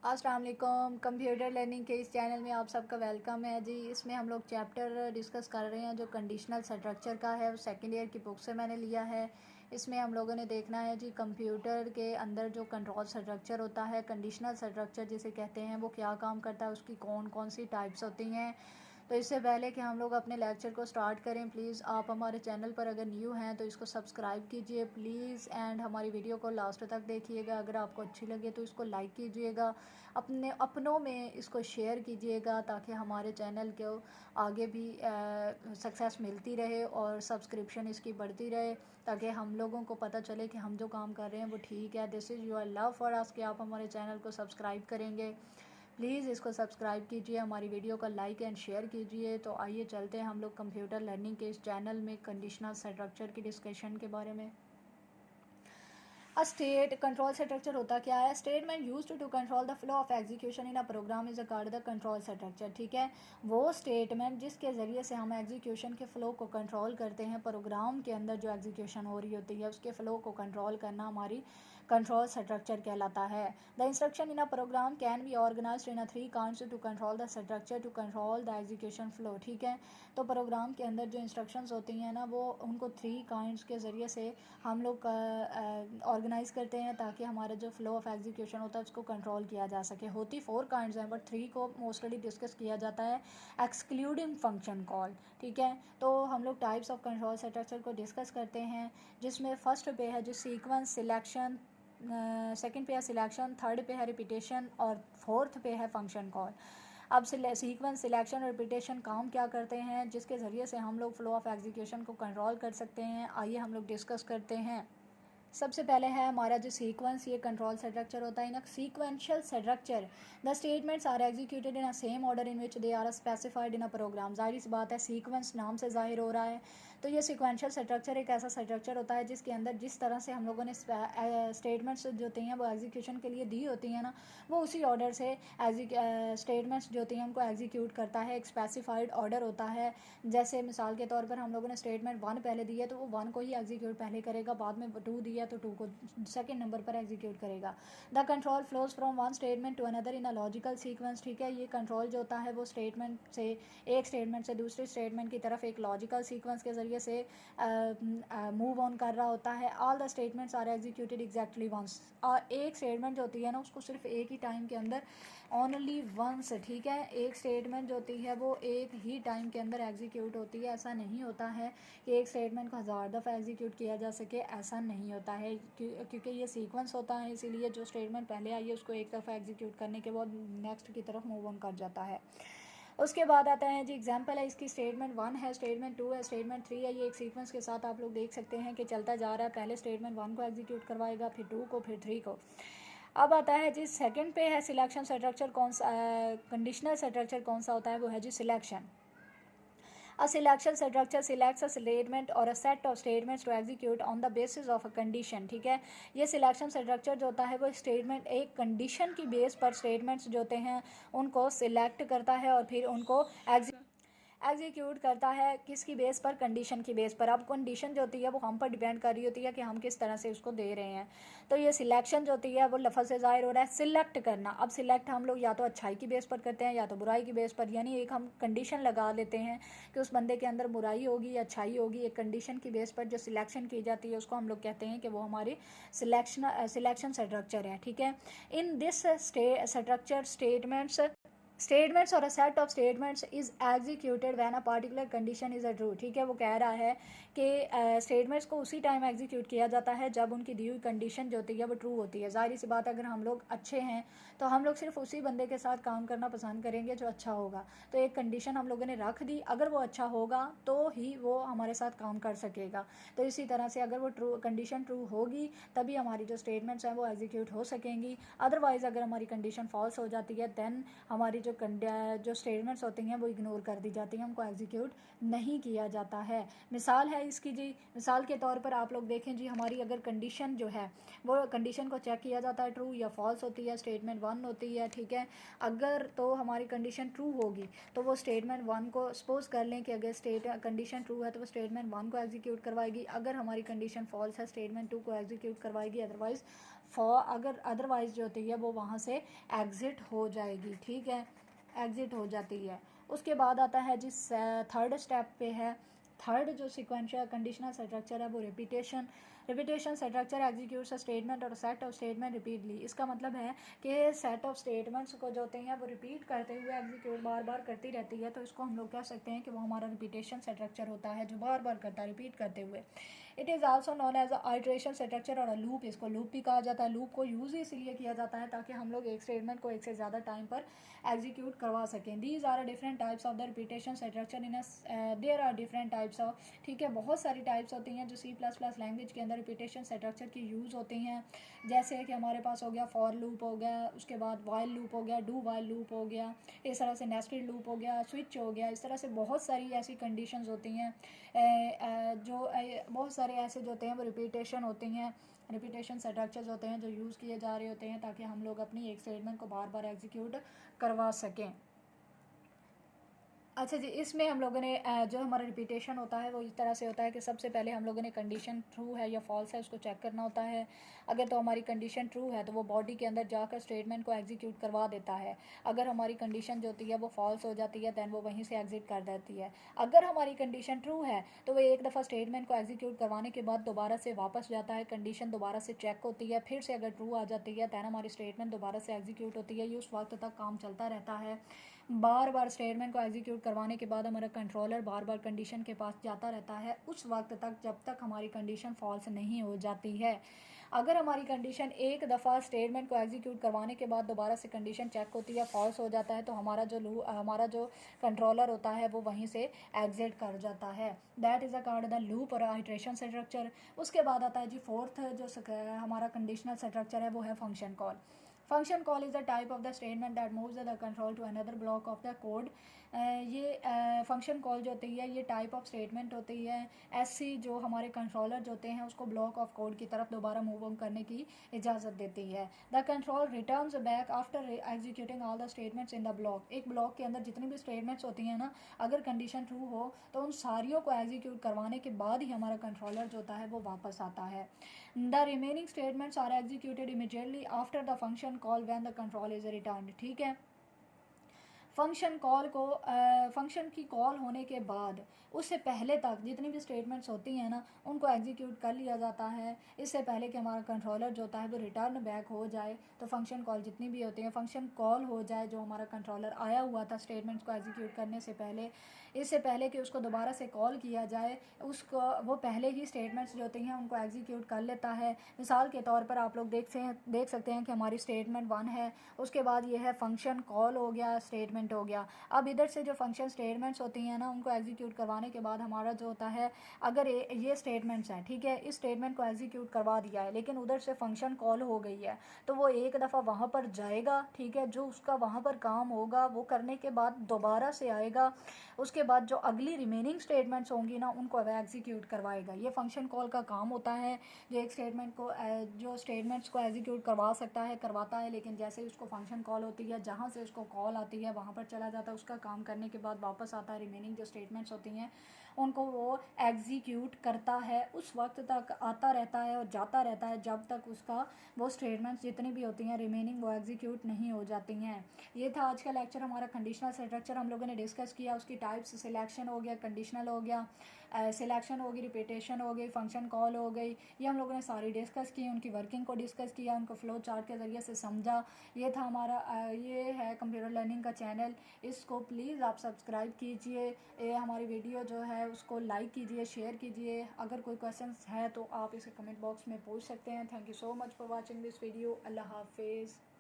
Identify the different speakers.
Speaker 1: अस्सलाम वालेकुम। Computer learning के इस चैनल में आप सबका वेलकम है जी। इसमें हम लोग चैप्टर डिस्कस कर रहे हैं जो कंडीशनल स्ट्रक्चर का है, वो सेकेंड ईयर की बुक से मैंने लिया है। इसमें हम लोगों ने देखना है जी कंप्यूटर के अंदर जो कंट्रोल स्ट्रक्चर होता है, कंडीशनल स्ट्रक्चर जिसे कहते हैं, वो क्या काम करता है, उसकी कौन कौन सी टाइप्स होती हैं। तो इससे पहले कि हम लोग अपने लेक्चर को स्टार्ट करें, प्लीज़ आप हमारे चैनल पर अगर न्यू हैं तो इसको सब्सक्राइब कीजिए प्लीज़, एंड हमारी वीडियो को लास्ट तक देखिएगा। अगर आपको अच्छी लगे तो इसको लाइक कीजिएगा, अपनों में इसको शेयर कीजिएगा ताकि हमारे चैनल को आगे भी सक्सेस मिलती रहे और सब्सक्रिप्शन इसकी बढ़ती रहे, ताकि हम लोगों को पता चले कि हम जो काम कर रहे हैं वो ठीक है। This is your love for us कि आप हमारे चैनल को सब्सक्राइब करेंगे। प्लीज़ इसको सब्सक्राइब कीजिए, हमारी वीडियो को लाइक एंड शेयर कीजिए। तो आइए चलते हैं हम लोग कंप्यूटर लर्निंग के इस चैनल में कंडीशनल स्ट्रक्चर की डिस्कशन के बारे में। स्टेट कंट्रोल स्ट्रक्चर होता क्या है? Statement used to control the flow of execution in a program is called the control structure. ठीक है, वो स्टेटमेंट जिसके ज़रिए से हम एग्जीक्यूशन के फ़्लो को कंट्रोल करते हैं, प्रोग्राम के अंदर जो एग्जीक्यूशन हो रही होती है उसके फ़्लो को कंट्रोल करना हमारी कंट्रोल स्ट्रक्चर कहलाता है। The instruction in a program can be organised in a 3 kinds to control the structure to control the execution flow. ठीक है, तो प्रोग्राम के अंदर जो इंस्ट्रक्शंस होती हैं ना, वो उनको 3 काइंड्स के ज़रिए से हम लोग ऑर्गेनाइज़ करते हैं ताकि हमारा जो फ्लो ऑफ एग्जीक्यूशन होता है उसको कंट्रोल किया जा सके। होती 4 काइंड्स हैं बट 3 को मोस्टली डिस्कस किया जाता है, एक्सक्लूडिंग फंक्शन कॉल। ठीक है, तो हम लोग टाइप्स ऑफ कंट्रोल स्ट्रक्चर को डिस्कस करते हैं, जिसमें फर्स्ट पे है जो सीक्वेंस सिलेक्शन, सेकंड पे है सिलेक्शन, थर्ड पे है रिपीटेशन और फोर्थ पे है फंक्शन कॉल। अब सीक्वेंस सिलेक्शन और रिपीटेशन काम क्या करते हैं जिसके ज़रिए से हम लोग फ्लो ऑफ एग्जीक्यूशन को कंट्रोल कर सकते हैं, आइए हम लोग डिस्कस करते हैं। सबसे पहले है हमारा जो सीक्वेंस, ये कंट्रोल स्ट्रक्चर होता है। In sequential structure the statements are executed in a same order in which they are specified in a program. जाहिर सी बात है, सीक्वेंस नाम से जाहिर हो रहा है, तो ये सीक्वेंशियल स्ट्रक्चर एक ऐसा स्ट्रक्चर होता है जिसके अंदर जिस तरह से हम लोगों ने स्टेटमेंट्स जो होती हैं वो एग्जीक्यूशन के लिए दी होती हैं ना, वो उसी ऑर्डर से स्टेटमेंट्स जो होती हैं उनको एग्जीक्यूट करता है। एक स्पेसिफाइड ऑर्डर होता है, जैसे मिसाल के तौर पर हम लोगों ने स्टेटमेंट 1 पहले दी है तो वो 1 को ही एग्जीक्यूट पहले करेगा, बाद में 2 दिया तो 2 को सेकेंड नंबर पर एग्जीक्यूट करेगा। The control flows from one statement to another in a logical sequence. ठीक है, ये कंट्रोल जो होता है वो स्टेटमेंट से, एक स्टेटमेंट से दूसरे स्टेटमेंट की तरफ एक लॉजिकल सीक्वेंस के ज़रिए से मूव ऑन कर रहा होता है। All the statements are executed exactly once. और एक स्टेटमेंट जो होती है ना उसको सिर्फ एक ही टाइम के अंदर, ओनली वंस। ठीक है, एक स्टेटमेंट जो होती है वो एक ही टाइम के अंदर एग्जीक्यूट होती है। ऐसा नहीं होता है कि एक स्टेटमेंट को 1000 दफ़ा एग्जीक्यूट किया जा सके, ऐसा नहीं होता है, क्योंकि ये सीक्वेंस होता है, इसीलिए जो स्टेटमेंट पहले आई है उसको एक दफ़ा एग्जीक्यूट करने के बाद नेक्स्ट की तरफ मूव ऑन कर जाता है। उसके बाद आता है जी एग्जांपल है इसकी, स्टेटमेंट 1 है, स्टेटमेंट 2 है, स्टेटमेंट 3 है। ये एक सीक्वेंस के साथ आप लोग देख सकते हैं कि चलता जा रहा है, पहले स्टेटमेंट 1 को एग्जीक्यूट करवाएगा, फिर 2 को, फिर 3 को। अब आता है जी सेकंड पे है सिलेक्शन स्ट्रक्चर। कौन सा कंडीशनल स्ट्रक्चर कौन सा होता है? वो है जी selection. A selection structure selects a statement or a set of statements to execute on the basis of a condition। ठीक है, ये सिलेक्शन स्ट्रक्चर जो होता है वो स्टेटमेंट एक कंडीशन की बेस पर स्टेटमेंट्स जो होते हैं उनको सिलेक्ट करता है और फिर उनको एग्जीक्यूट करता है। किसकी बेस पर? कंडीशन की बेस पर। अब कंडीशन जो होती है वो हम पर डिपेंड कर रही होती है कि हम किस तरह से उसको दे रहे हैं। तो ये सिलेक्शन जो होती है वो लफ्ज़ से ज़ाहिर हो रहा है, सिलेक्ट करना। अब सिलेक्ट हम लोग या तो अच्छाई की बेस पर करते हैं या तो बुराई की बेस पर, यानी एक हम कंडीशन लगा लेते हैं कि उस बंदे के अंदर बुराई होगी या अच्छाई होगी। एक कंडीशन की बेस पर जो सिलेक्शन की जाती है उसको हम लोग कहते हैं कि वो हमारी सिलेक्शन स्ट्रक्चर है। ठीक है, इन दिस स्ट्रक्चर स्टेटमेंट्स और a set of statements is executed when a particular condition is a true. ठीक है, वो कह रहा है कि स्टेटमेंट्स को उसी टाइम एग्जीक्यूट किया जाता है जब उनकी दी हुई कंडीशन जो होती है वो ट्रू होती है। जाहिर सी बात है, अगर हम लोग अच्छे हैं तो हम लोग सिर्फ उसी बंदे के साथ काम करना पसंद करेंगे जो अच्छा होगा। तो एक कंडीशन हम लोगों ने रख दी, अगर वो अच्छा होगा तो ही वो हमारे साथ काम कर सकेगा। तो इसी तरह से अगर वो कंडीशन ट्रू होगी तभी हमारी जो स्टेटमेंट्स हैं वो एग्जीक्यूट हो सकेंगी। अदरवाइज़ अगर हमारी कंडीशन फॉल्स हो जाती है दैन हमारी जो स्टेटमेंट्स होती हैं वो इग्नोर कर दी जाती हैं, हमको एग्जीक्यूट नहीं किया जाता है। मिसाल है इसकी जी, मिसाल के तौर पर आप लोग देखें जी, हमारी अगर कंडीशन जो है वो कंडीशन को चेक किया जाता है, ट्रू या फॉल्स होती है, स्टेटमेंट 1 होती है। ठीक है, अगर तो हमारी कंडीशन ट्रू होगी तो वो स्टेटमेंट 1 को, सपोज कर लें कि अगर कंडीशन ट्रू है तो वो स्टेटमेंट 1 को एग्जीक्यूट करवाएगी, अगर हमारी कंडीशन फॉल्स है स्टेटमेंट 2 को एग्जीक्यूट करवाएगी, अदरवाइज़ अगर अदरवाइज़ जो होती है वो वहाँ से एग्ज़िट हो जाएगी, ठीक है, एग्ज़िट हो जाती है। उसके बाद आता है जिस थर्ड स्टेप पे है, थर्ड जो सिक्वेंशियल कंडीशनल स्ट्रक्चर है वो repetition structure executes a statement और सेट ऑफ स्टेटमेंट रिपीटली। इसका मतलब है कि सेट ऑफ स्टेटमेंट्स को जो होते हैं वो रिपीट करते हुए एग्जीक्यूट बार बार करती रहती है, तो इसको हम लोग कह सकते हैं कि वो हमारा रिपीटेशन स्ट्रक्चर होता है जो बार बार करता है रिपीट करते हुए। It is also known as iteration structure और लूप, इसको लूप भी कहा जाता है। लूप को यूज़ इसलिए किया जाता है ताकि हम लोग एक स्टेटमेंट को एक से ज़्यादा टाइम पर एग्जीक्यूट करवा सकें। These are different types of the repetition structure in there are different types of, ठीक है, बहुत सारी टाइप्स होती हैं जो C++ लैंग्वेज के अंदर रिपीटेशन स्ट्रक्चर की यूज़ होती हैं। जैसे कि हमारे पास हो गया फॉर लूप हो गया, उसके बाद वाइल लूप हो गया, डू वाइल लूप हो गया, इस तरह से नेस्टेड लूप हो गया, स्विच हो गया, इस तरह से बहुत सारी ऐसी कंडीशंस होती हैं जो बहुत सारे ऐसे जो होते हैं वो रिपीटेशन होती हैं, रिपीटेशन स्ट्रक्चर्स होते हैं जो यूज़ किए जा रहे होते हैं ताकि हम लोग अपनी एक स्टेटमेंट को बार बार एग्जीक्यूट करवा सकें। अच्छा जी, इसमें हम लोगों ने जो हमारा रिपीटेशन होता है वो इस तरह से होता है कि सबसे पहले हम लोगों ने कंडीशन ट्रू है या फॉल्स है उसको चेक करना होता है। अगर तो हमारी कंडीशन ट्रू है तो वो बॉडी के अंदर जाकर स्टेटमेंट को एग्जीक्यूट करवा देता है। अगर हमारी कंडीशन जो होती है वो फॉल्स हो जाती है दैन वो वहीं से एग्जिट कर देती है। अगर हमारी कंडीशन ट्रू है तो वो एक दफ़ा स्टेटमेंट को एग्जीक्यूट करवाने के बाद दोबारा से वापस जाता है, कंडीशन दोबारा से चेक होती है, फिर से अगर ट्रू आ जाती है दैन हमारी स्टेटमेंट दोबारा से एग्जीक्यूट होती है। ये उस वक्त तक काम चलता रहता है। बार बार स्टेटमेंट को एग्जीक्यूट करवाने के बाद हमारा कंट्रोलर बार बार कंडीशन के पास जाता रहता है उस वक्त तक जब तक हमारी कंडीशन फॉल्स नहीं हो जाती है। अगर हमारी कंडीशन एक दफ़ा स्टेटमेंट को एग्जीक्यूट करवाने के बाद दोबारा से कंडीशन चेक होती है, फॉल्स हो जाता है, तो हमारा जो कंट्रोलर होता है वो वहीं से एग्जिट कर जाता है। That is a called the loop और आइट्रेशन स्ट्रक्चर। उसके बाद आता है जी फोर्थ जो हमारा कंडीशनल स्ट्रक्चर है वो है function call. Function call is the type of the statement that moves the control to another block of the code. ये फंक्शन कॉल जो होती है ये टाइप ऑफ स्टेटमेंट होती है ऐसी जो हमारे कंट्रोलर जो होते हैं उसको ब्लॉक ऑफ कोड की तरफ दोबारा मूव ऑन करने की इजाज़त देती है। The control returns back after executing all the statements in the block. एक ब्लॉक के अंदर जितनी भी स्टेटमेंट्स होती हैं ना, अगर कंडीशन ट्रू हो तो उन सारियों को एग्जीक्यूट करवाने के बाद ही हमारा कंट्रोलर जो होता है वो वापस आता है। The remaining statements are executed immediately after the function call when the control is returned, ठीक है। फंक्शन की कॉल होने के बाद उससे पहले तक जितनी भी स्टेटमेंट्स होती हैं ना उनको एग्जीक्यूट कर लिया जाता है। इससे पहले कि हमारा कंट्रोलर जो होता है वो रिटर्न बैक हो जाए, तो फंक्शन कॉल जितनी भी होती हैं फंक्शन कॉल हो जाए जो हमारा कंट्रोलर आया हुआ था स्टेटमेंट्स को एग्जीक्यूट करने से पहले, इससे पहले कि उसको दोबारा से कॉल किया जाए उसको वो पहले ही स्टेटमेंट्स जो होती हैं उनको एग्जीक्यूट कर लेता है। मिसाल के तौर पर आप लोग देख सकते हैं कि हमारी स्टेटमेंट 1 है, उसके बाद ये है फंक्शन कॉल हो गया, स्टेटमेंट हो गया। अब इधर से जो फंक्शन स्टेटमेंट्स होती हैं ना उनको एग्जीक्यूट करवाने के बाद हमारा जो होता है अगर ये स्टेटमेंट्स हैं, ठीक है, इस स्टेटमेंट को एग्जीक्यूट करवा दिया है लेकिन उधर से फंक्शन कॉल हो गई है तो वो एक दफ़ा वहाँ पर जाएगा, ठीक है, जो उसका वहाँ पर काम होगा वो करने के बाद दोबारा से आएगा, उसके बाद जो अगली रिमेनिंग स्टेटमेंट्स होंगी ना उनको एग्जीक्यूट करवाएगा। ये फंक्शन कॉल का काम होता है जो एक स्टेटमेंट को जो स्टेटमेंट्स को एग्जीक्यूट करवा सकता है करवाता है, लेकिन जैसे ही उसको फंक्शन कॉल होती है जहाँ से उसको कॉल आती है वहाँ पर चला जाता है, उसका काम करने के बाद वापस आता है, रिमेनिंग जो स्टेटमेंट्स होती हैं उनको वो एग्जीक्यूट करता है, उस वक्त तक आता रहता है और जाता रहता है जब तक उसका वो स्टेटमेंट्स जितनी भी होती हैं रिमेनिंग वो एग्जीक्यूट नहीं हो जाती हैं। ये था आज का लेक्चर हमारा कंडीशनल स्ट्रक्चर हम लोगों ने डिस्कस किया। उसकी टाइप्स सिलेक्शन हो गया, कंडीशनल हो गया, सिलेक्शन हो गई, रिपीटेशन हो गई, फंक्शन कॉल हो गई, ये हम लोगों ने सारी डिस्कस की, उनकी वर्किंग को डिस्कस किया, उनको फ्लो चार्ट के ज़रिए से समझा। ये था हमारा ये है कंप्यूटर लर्निंग का चैनल, इसको प्लीज़ आप सब्सक्राइब कीजिए, हमारी वीडियो जो है उसको लाइक कीजिए, शेयर कीजिए। अगर कोई क्वेश्चंस है तो आप इसे कमेंट बॉक्स में पूछ सकते हैं। Thank you so much for watching this video. अल्लाह हाफिज़।